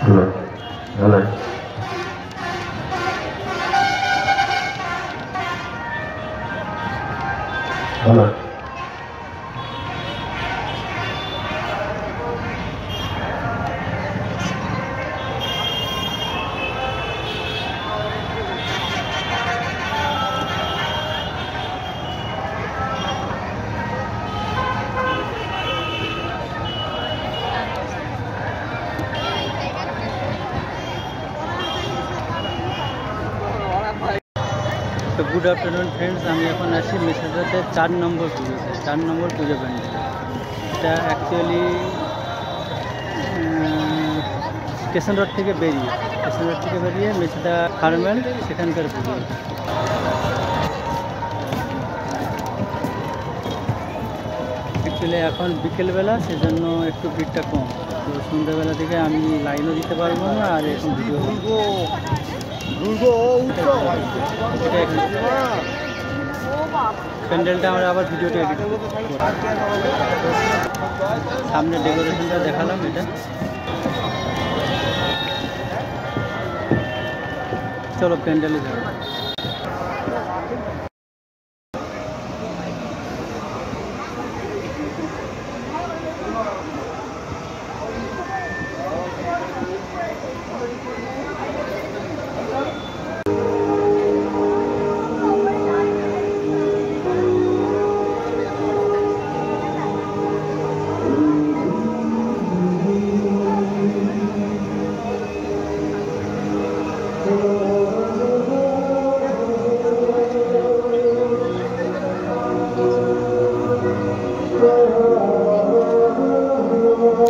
Hello. Hello. Hello. तो good afternoon friends, हमें এখন আছি মেসাদাতে 4 নম্বর পুজোতে 4 নম্বর পুজো প্যান্ডেল। এটা অ্যাকচুয়ালি স্টেশন রোড থেকে বেরিয়ে মেসাদা ফার্মেল সেখানকার পুজো। অ্যাকচুয়ালি এখন বিকেলবেলা, সেজন্য একটু ভিড়টা কম। তো সন্ধ্যাবেলা থেকে আমি লাইনও দিতে পারবো না, আর এখন ভিডিও প্যান্ডেলটা আমরা আবার ভিডিওটা এডিট করব। সামনে ডেকোরেশনটা দেখালাম, এটা চলো প্যান্ডেলে যাবো।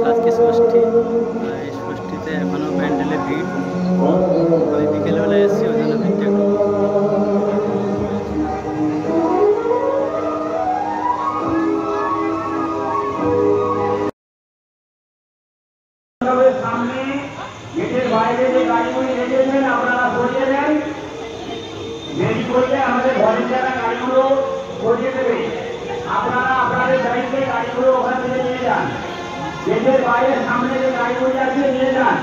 আজকে ষষ্ঠী, এই ষষ্ঠীতে এখনও প্যান্ডেলে ভিড়। আমি বিকেলবেলা এসেছি, ওই জন্য ভিড়টা একটু। সামনে গেটের বাইরে যে গাড়িগুলি রেখেছেন আপনারা সরিয়ে দেন। দেরি করলে আমাদের ভলেন্টিয়াররা গাড়িগুলো সরিয়ে দেবে। আপনারা আপনাদের দায়িত্বে গাড়িগুলো ওখান থেকে নিয়ে যান। গেটের বাইরে সামনে যে গাড়িগুলি আছে নিয়ে যান।